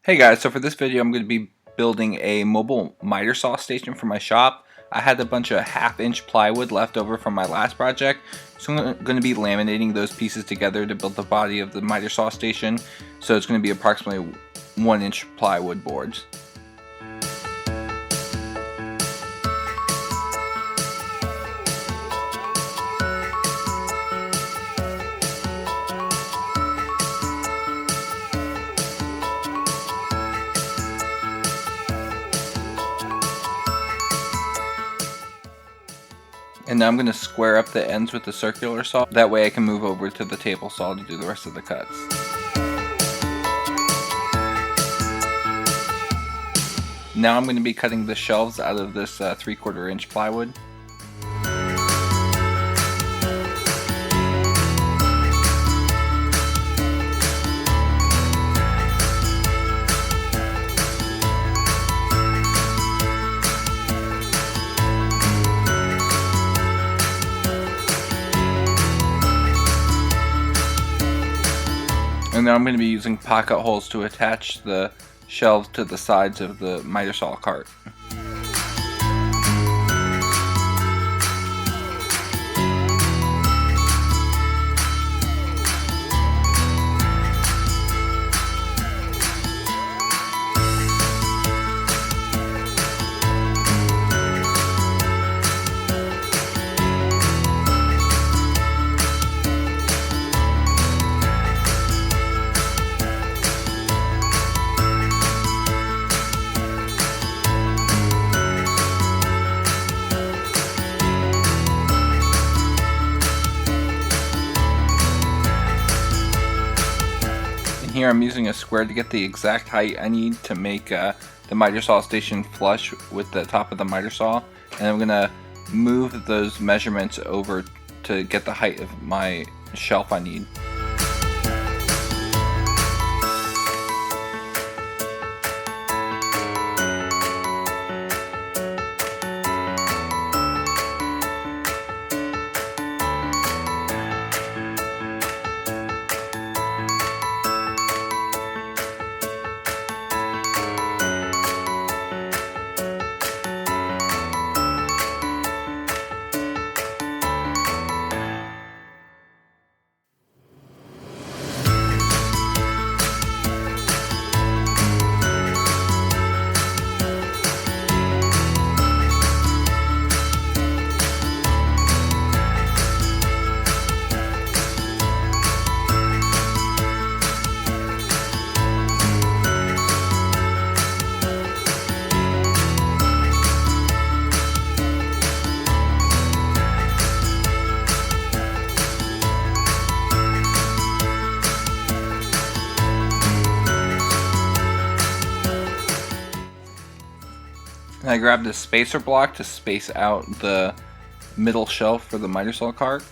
Hey guys, so for this video I'm going to be building a mobile miter saw station for my shop. I had a bunch of half-inch plywood left over from my last project, so I'm going to be laminating those pieces together to build the body of the miter saw station. So it's going to be approximately 1-inch plywood boards. And now I'm going to square up the ends with the circular saw. That way I can move over to the table saw to do the rest of the cuts. Now I'm going to be cutting the shelves out of this 3/4 inch plywood. And now I'm going to be using pocket holes to attach the shelves to the sides of the miter saw cart. Here I'm using a square to get the exact height I need to make the miter saw station flush with the top of the miter saw, and I'm gonna move those measurements over to get the height of my shelf I need. And I grabbed a spacer block to space out the middle shelf for the miter saw cart.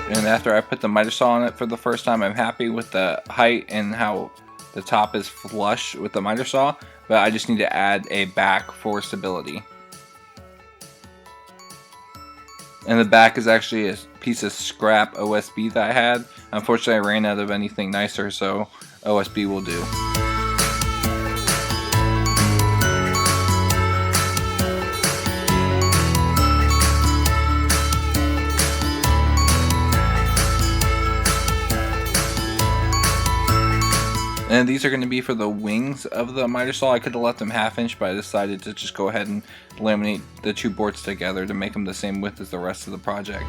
And after I put the miter saw on it for the first time, I'm happy with the height and how the top is flush with the miter saw, but I just need to add a back for stability. And the back is actually a piece of scrap OSB that I had. Unfortunately, I ran out of anything nicer, so OSB will do. And these are going to be for the wings of the miter saw. I could have left them 1/2 inch, but I decided to just go ahead and laminate the two boards together to make them the same width as the rest of the project.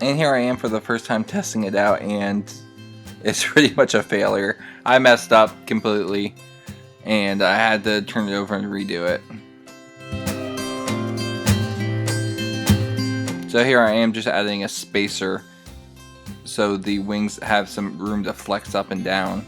And here I am for the first time testing it out, and it's pretty much a failure. I messed up completely, and I had to turn it over and redo it. So here I am just adding a spacer so the wings have some room to flex up and down.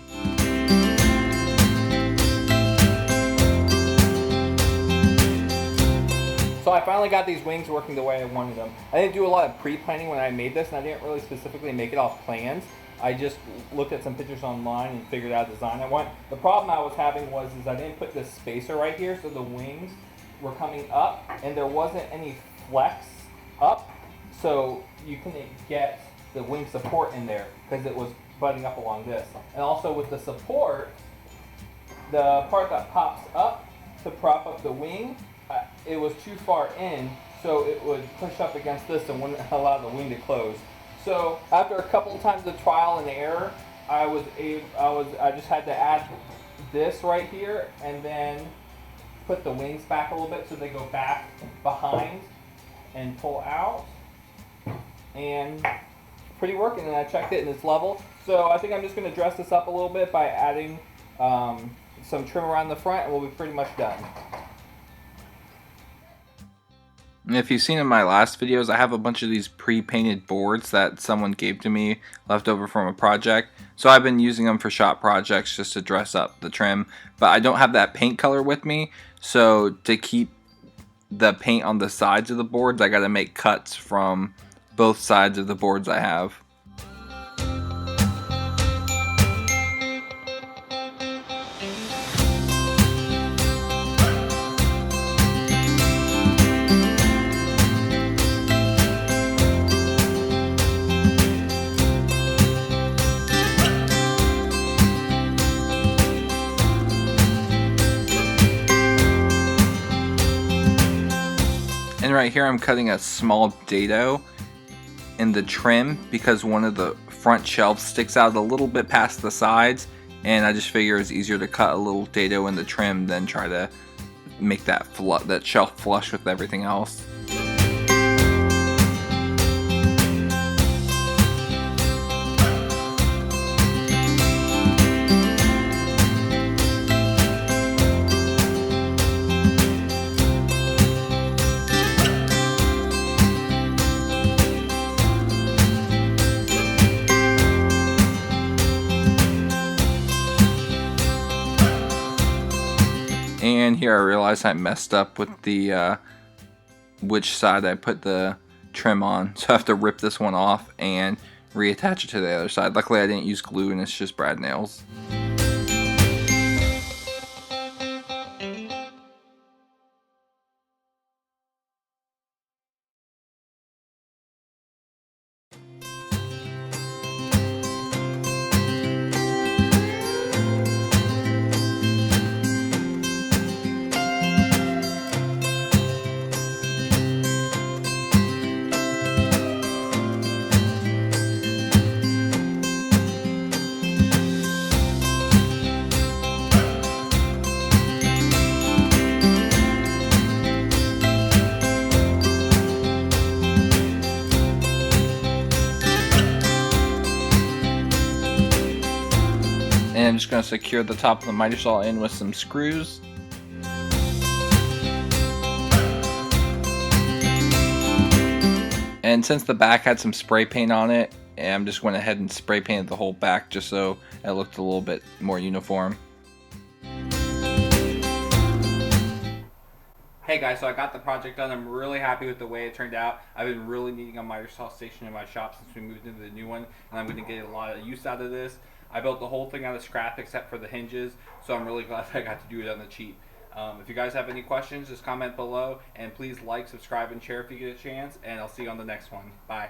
So I finally got these wings working the way I wanted them. I didn't do a lot of pre-planning when I made this, and I didn't really specifically make it off plans. I just looked at some pictures online and figured out a design I want. The problem I was having was I didn't put this spacer right here, so the wings were coming up, and there wasn't any flex up, so you couldn't get the wing support in there because it was butting up along this. And also with the support, the part that pops up to prop up the wing, it was too far in, so it would push up against this and wouldn't allow the wing to close. So after a couple of times of trial and error, I just had to add this right here and then put the wings back a little bit so they go back behind and pull out. And pretty working, and I checked it and it's level. So I think I'm just going to dress this up a little bit by adding some trim around the front, and we'll be pretty much done. And if you've seen in my last videos, I have a bunch of these pre-painted boards that someone gave to me left over from a project. So I've been using them for shop projects just to dress up the trim. But I don't have that paint color with me, so to keep the paint on the sides of the boards, I gotta make cuts from both sides of the boards I have. And right here I'm cutting a small dado in the trim because one of the front shelves sticks out a little bit past the sides, and I just figure it's easier to cut a little dado in the trim than try to make that shelf flush with everything else. And here I realized I messed up with the which side I put the trim on, so I have to rip this one off and reattach it to the other side. Luckily I didn't use glue and it's just brad nails. And I'm just going to secure the top of the miter saw in with some screws. And since the back had some spray paint on it, I'm just went ahead and spray painted the whole back just so it looked a little bit more uniform. Hey guys, so I got the project done. I'm really happy with the way it turned out. I've been really needing a miter saw station in my shop since we moved into the new one, and I'm going to get a lot of use out of this. I built the whole thing out of scrap except for the hinges, so I'm really glad I got to do it on the cheap. If you guys have any questions, just comment below, and please like, subscribe, and share if you get a chance, and I'll see you on the next one. Bye.